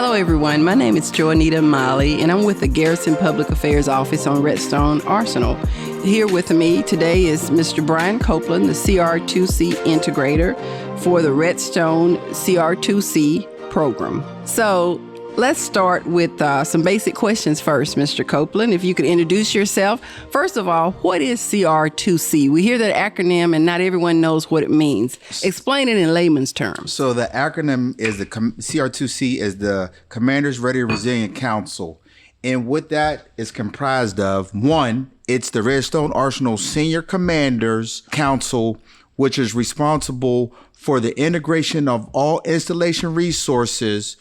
Hello, everyone. My name is Anita Miley, and I'm with the Garrison Public Affairs office on Redstone Arsenal. Here with me today is Mr. Bryan Copeland, the CR2C Integrator for the Redstone CR2C program. So let's start with some basic questions first, Mr. Copeland. If you could introduce yourself. First of all, what is CR2C? We hear that acronym and not everyone knows what it means. Explain it in layman's terms. So the acronym is the CR2C is the Commanders Ready Resilient Council. And what that is comprised of, one, it's the Redstone Arsenal Senior Commanders Council, which is responsible for the integration of all installation resources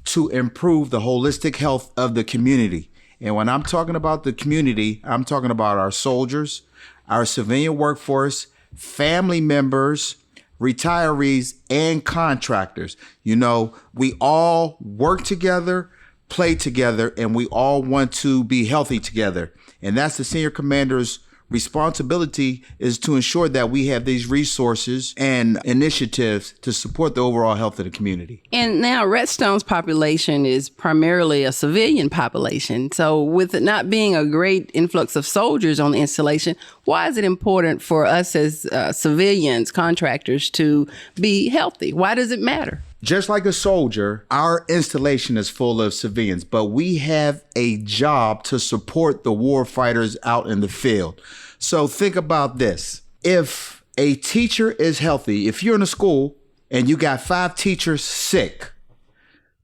to improve the holistic health of the community. And when I'm talking about the community, I'm talking about our soldiers, our civilian workforce, family members, retirees, and contractors. You know, we all work together, play together, and we all want to be healthy together. And that's the senior commander's responsibility, is to ensure that we have these resources and initiatives to support the overall health of the community. And now Redstone's population is primarily a civilian population. So with it not being a great influx of soldiers on the installation, why is it important for us as civilians, contractors, to be healthy? Why does it matter? Just like a soldier, our installation is full of civilians, but we have a job to support the war fighters out in the field. So think about this. If a teacher is healthy, if you're in a school and you got 5 teachers sick,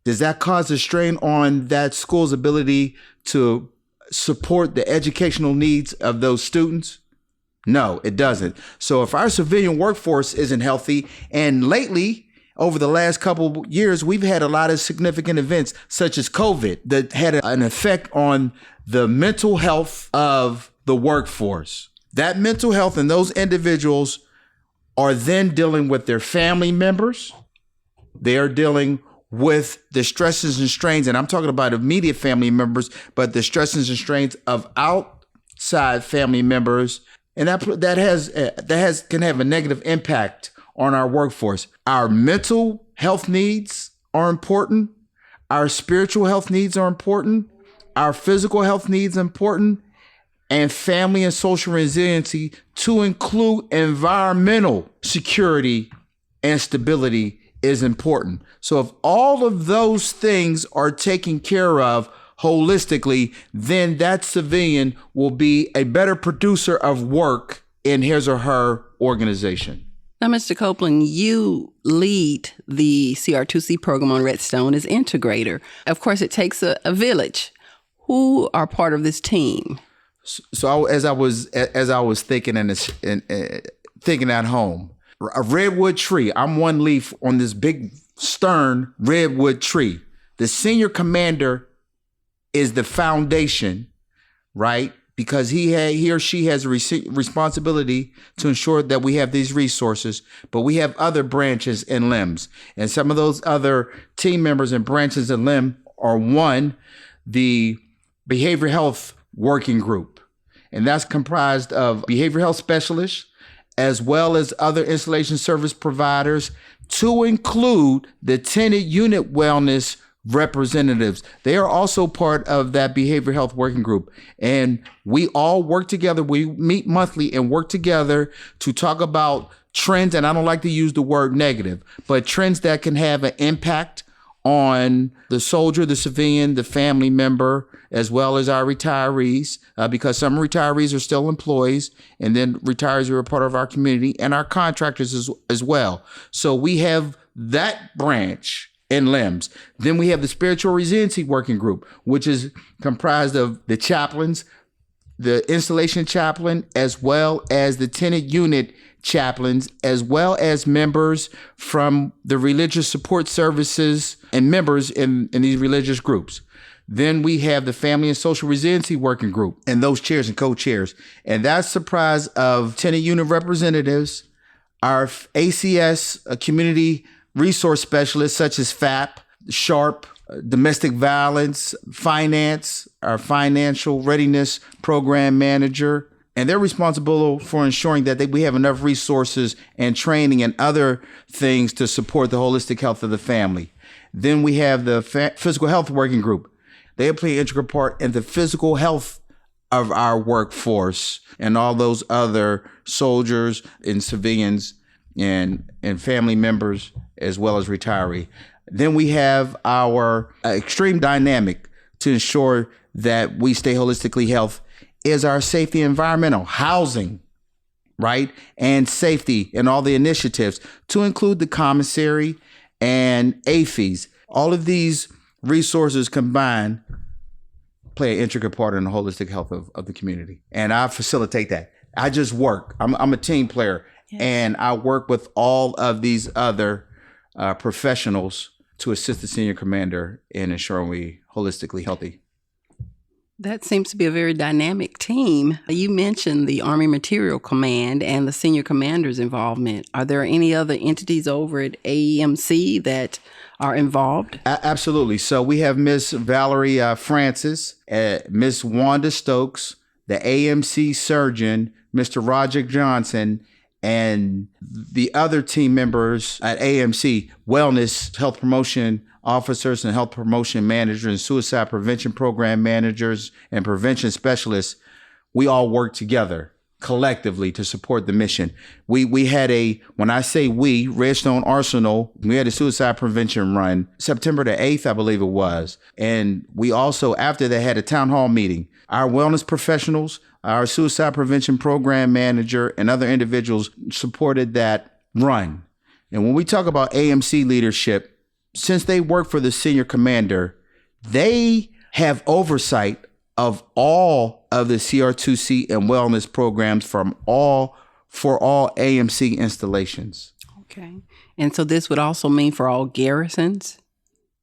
does that cause a strain on that school's ability to support the educational needs of those students? No, it doesn't. So if our civilian workforce isn't healthy, and lately, over the last couple years, we've had a lot of significant events such as COVID that had an effect on the mental health of the workforce. That mental health and those individuals are then dealing with their family members. They are dealing with the stresses and strains, and I'm talking about immediate family members, but the stresses and strains of outside family members, and that can have a negative impact on our workforce. Our mental health needs are important. Our spiritual health needs are important. Our physical health needs are important. And family and social resiliency, to include environmental security and stability, is important. So if all of those things are taken care of holistically, then that civilian will be a better producer of work in his or her organization. Now, Mr. Copeland, you lead the CR2C program on Redstone as integrator. Of course, it takes a village. Who are part of this team? So as I was thinking and thinking at home, a redwood tree. I'm one leaf on this big stern redwood tree. The senior commander is the foundation, right? Because he or she has a responsibility to ensure that we have these resources, but we have other branches and limbs. And some of those other team members and branches and limb are, one, the behavioral health working group. And that's comprised of behavioral health specialists, as well as other installation service providers, to include the tenant unit wellness representatives. They are also part of that behavioral health working group. And we all work together. We meet monthly and work together to talk about trends. And I don't like to use the word negative, but trends that can have an impact on the soldier, the civilian, the family member, as well as our retirees, because some retirees are still employees, and then retirees are a part of our community, and our contractors as well. So we have that branch and limbs. Then we have the spiritual resiliency working group, which is comprised of the chaplains, the installation chaplain, as well as the tenant unit chaplains, as well as members from the religious support services and members in these religious groups. Then we have the family and social resiliency working group and those chairs and co-chairs. And that's comprised of tenant unit representatives, our ACS community resource specialists such as FAP, SHARP, domestic violence, finance, our financial readiness program manager, and they're responsible for ensuring that we have enough resources and training and other things to support the holistic health of the family. Then we have the physical health working group. They play an integral part in the physical health of our workforce and all those other soldiers and civilians and family members, as well as retiree. Then we have our extreme dynamic to ensure that we stay holistically healthy is our safety, environmental, housing, right? And safety and all the initiatives to include the commissary and AFES. All of these resources combined play an intricate part in the holistic health of the community. And I facilitate that. I just work. I'm a team player. Yes. And I work with all of these other professionals to assist the senior commander in ensuring we holistically healthy. That seems to be a very dynamic team. You mentioned the Army Material Command and the senior commander's involvement. Are there any other entities over at AEMC that are involved? Absolutely. So we have Miss Valerie Francis, Miss Wanda Stokes, the AMC surgeon, Mr. Roger Johnson, and the other team members at AMC, wellness, health promotion officers and health promotion managers and suicide prevention program managers and prevention specialists. We all work together collectively to support the mission. We had when I say we, Redstone Arsenal, we had a suicide prevention run September the 8th, I believe it was. And we also, after that, had a town hall meeting. Our wellness professionals, our suicide prevention program manager, and other individuals supported that run. And when we talk about AMC leadership, since they work for the senior commander, they have oversight of all of the CR2C and wellness programs for all AMC installations. Okay. And so this would also mean for all garrisons?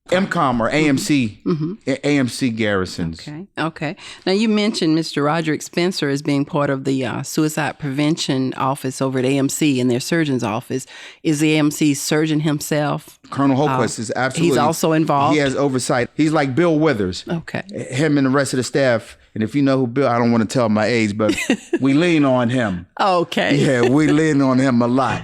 MCOM or AMC, AMC garrisons. Okay. Now you mentioned Mr. Roderick Spencer as being part of the suicide prevention office over at AMC in their surgeon's office. Is the AMC surgeon himself? Colonel Holquist is absolutely. He's also involved? He has oversight. He's like Bill Withers. Okay. Him and the rest of the staff. And if you know who Bill, I don't want to tell my age, but we lean on him. Okay. Yeah, we lean on him a lot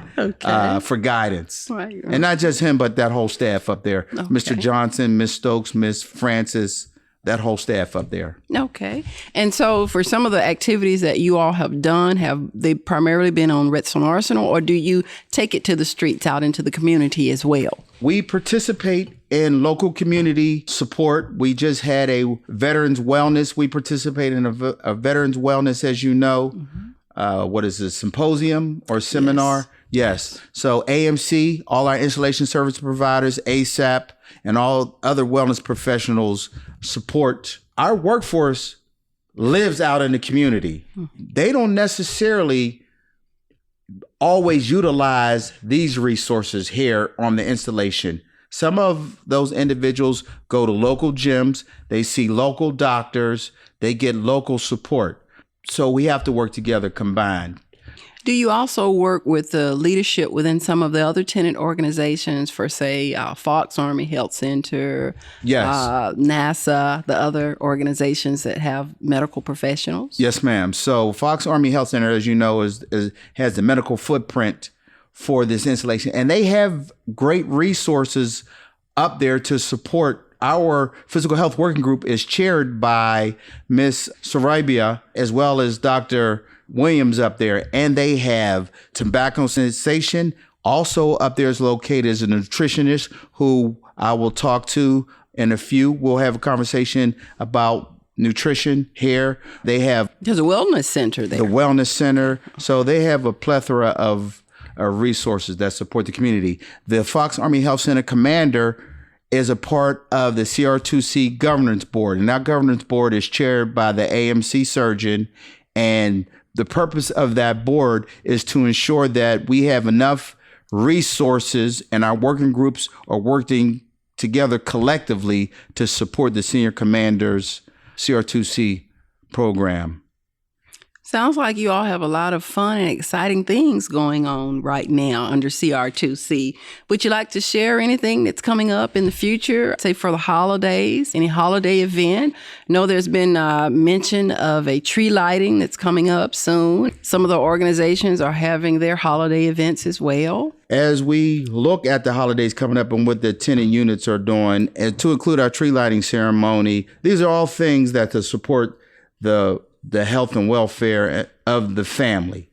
for guidance. Right. And not just him, but that whole staff up there. Okay. Mr. Johnson, Miss Stokes, Miss Francis, that whole staff up there. Okay. And so for some of the activities that you all have done, have they primarily been on Redstone Arsenal, or do you take it to the streets out into the community as well? We participate in local community support. We just had a veterans wellness. We participate in a veterans wellness, as you know. What is this, symposium or seminar? Yes. So AMC, all our installation service providers, ASAP, and all other wellness professionals support. Our workforce lives out in the community. They don't necessarily always utilize these resources here on the installation. Some of those individuals go to local gyms, they see local doctors, they get local support. So we have to work together combined. Do you also work with the leadership within some of the other tenant organizations for, say, Fox Army Health Center, NASA, the other organizations that have medical professionals? Yes, ma'am. So Fox Army Health Center, as you know, has the medical footprint for this installation, and they have great resources up there to support. Our physical health working group is chaired by Miss Sarabia, as well as Dr. Williams up there, and they have tobacco cessation. Also up there is located as a nutritionist who I will talk to in a few. We'll have a conversation about nutrition here. There's a wellness center there. The wellness center. So they have a plethora of resources that support the community. The Fox Army Health Center commander is a part of the CR2C governance board, and that governance board is chaired by the AMC surgeon. And the purpose of that board is to ensure that we have enough resources and our working groups are working together collectively to support the senior commander's CR2C program. Sounds like you all have a lot of fun and exciting things going on right now under CR2C. Would you like to share anything that's coming up in the future, say for the holidays, any holiday event? I know there's been mention of a tree lighting that's coming up soon. Some of the organizations are having their holiday events as well. As we look at the holidays coming up and what the tenant units are doing, and to include our tree lighting ceremony, these are all things that to support the health and welfare of the family.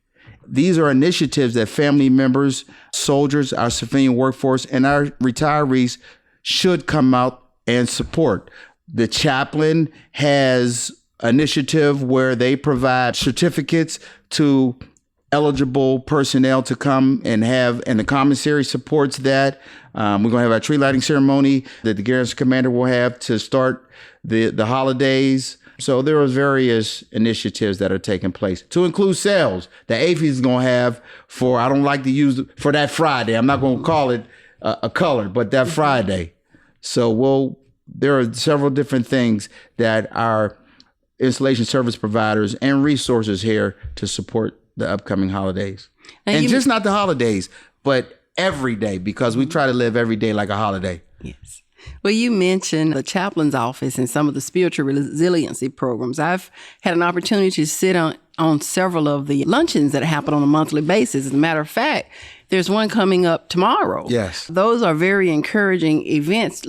These are initiatives that family members, soldiers, our civilian workforce, and our retirees should come out and support. The chaplain has an initiative where they provide certificates to eligible personnel to come and have, and the commissary supports that. We're going to have our tree lighting ceremony that the garrison commander will have to start the holidays. So there are various initiatives that are taking place to include sales that AFI is going to have for, I don't like to use for that Friday. I'm not going to call it a color, but that Friday. So there are several different things that our installation service providers and resources here to support the upcoming holidays. And just not the holidays, but every day, because we try to live every day like a holiday. Yes. Well, you mentioned the chaplain's office and some of the spiritual resiliency programs. I've had an opportunity to sit on several of the luncheons that happen on a monthly basis. As a matter of fact, there's one coming up tomorrow. Yes. Those are very encouraging events.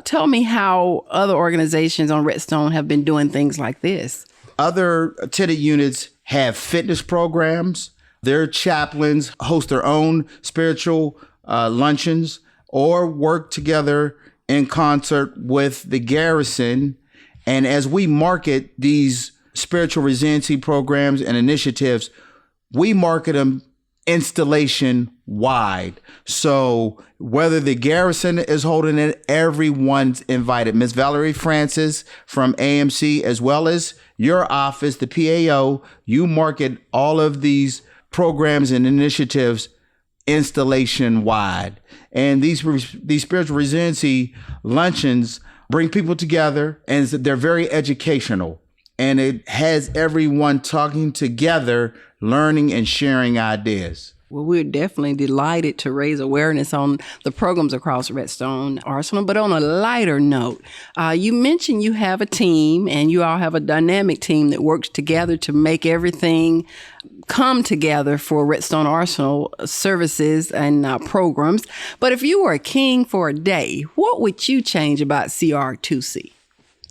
Tell me how other organizations on Redstone have been doing things like this. Other tenant units have fitness programs. Their chaplains host their own spiritual luncheons or work together in concert with the garrison. And as we market these spiritual resiliency programs and initiatives, we market them installation wide. So whether the garrison is holding it, everyone's invited. Miss Valerie Francis from AMC, as well as your office, the PAO, you market all of these programs and initiatives installation wide. And these spiritual resiliency luncheons bring people together, and they're very educational. And it has everyone talking together, learning and sharing ideas. Well, we're definitely delighted to raise awareness on the programs across Redstone Arsenal. But on a lighter note, you mentioned you have a team, and you all have a dynamic team that works together to make everything come together for Redstone Arsenal services and programs. But if you were a king for a day, what would you change about CR2C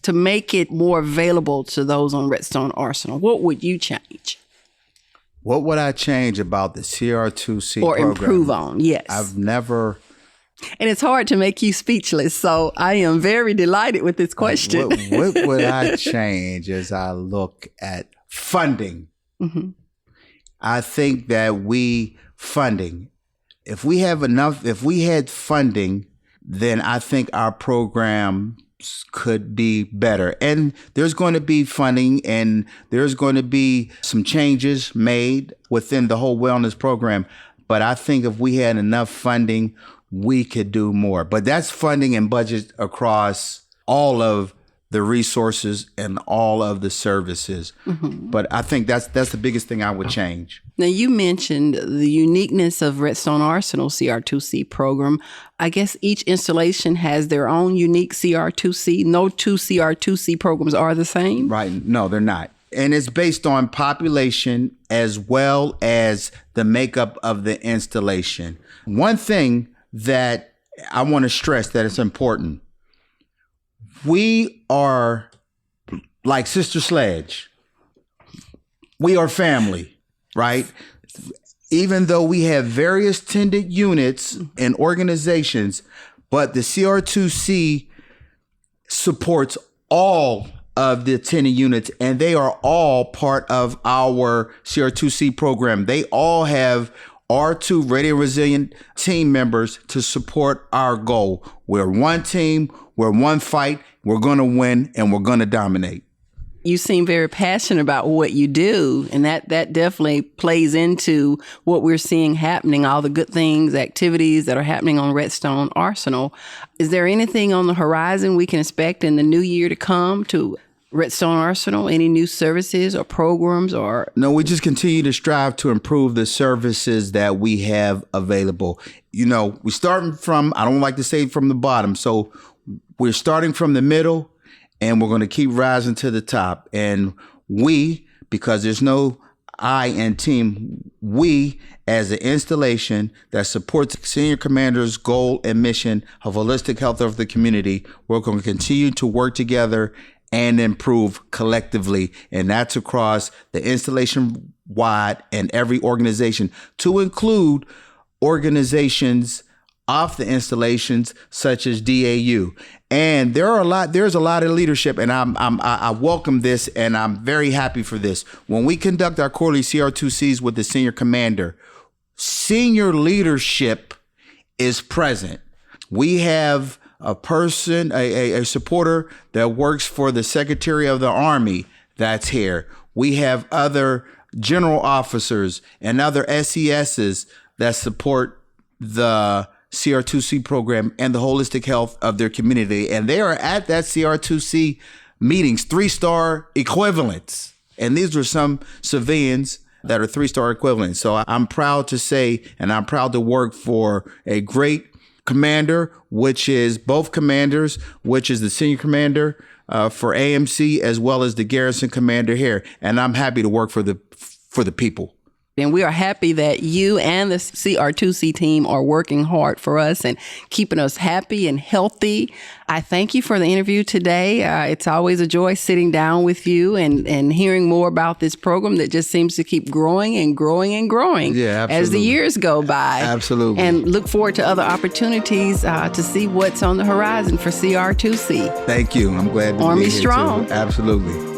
to make it more available to those on Redstone Arsenal? What would you change? What would I change about the CR2C or program? Improve on, yes. I've never... And it's hard to make you speechless, so I am very delighted with this question. What would I change as I look at funding? Mm-hmm. I think that if we had funding, then I think our program could be better. And there's going to be funding, and there's going to be some changes made within the whole wellness program. But I think if we had enough funding, we could do more. But that's funding and budget across all of the resources and all of the services. Mm-hmm. But I think that's the biggest thing I would change. Now, you mentioned the uniqueness of Redstone Arsenal CR2C program. I guess each installation has their own unique CR2C. No two CR2C programs are the same? Right. No, they're not. And it's based on population as well as the makeup of the installation. One thing that I want to stress that it's important. We are like Sister Sledge. We are family, right? Even though we have various tenant units and organizations, but the CR2C supports all of the tenant units, and they are all part of our CR2C program. They all have R2 Radio Resilient team members to support our goal. We're one team, we're one fight, we're going to win, and we're going to dominate. You seem very passionate about what you do, and that definitely plays into what we're seeing happening, all the good things, activities that are happening on Redstone Arsenal. Is there anything on the horizon we can expect in the new year to come to Redstone Arsenal? Any new services or programs or? No, we just continue to strive to improve the services that we have available. You know, we're starting from, I don't like to say from the bottom. So we're starting from the middle and we're going to keep rising to the top. And we, because there's no I in team, we as an installation that supports senior commander's goal and mission of holistic health of the community, we're going to continue to work together and improve collectively. And that's across the installation wide and every organization, to include organizations off the installations such as DAU. And there's a lot of leadership, and I welcome this, and I'm very happy for this. When we conduct our quarterly CR2Cs with the senior commander, senior leadership is present. We have a person, a supporter that works for the Secretary of the Army that's here. We have other general officers and other SESs that support the CR2C program and the holistic health of their community. And they are at that CR2C meetings, 3-star equivalents. And these are some civilians that are 3-star equivalents. So I'm proud to say, and I'm proud to work for a great commander, which is both commanders, which is the senior commander for AMC, as well as the garrison commander here. And I'm happy to work for the people. And we are happy that you and the CR2C team are working hard for us and keeping us happy and healthy. I thank you for the interview today. It's always a joy sitting down with you and hearing more about this program that just seems to keep growing and growing and growing as the years go by. Absolutely. And look forward to other opportunities to see what's on the horizon for CR2C. Thank you. I'm glad to Army be here strong. too. Absolutely.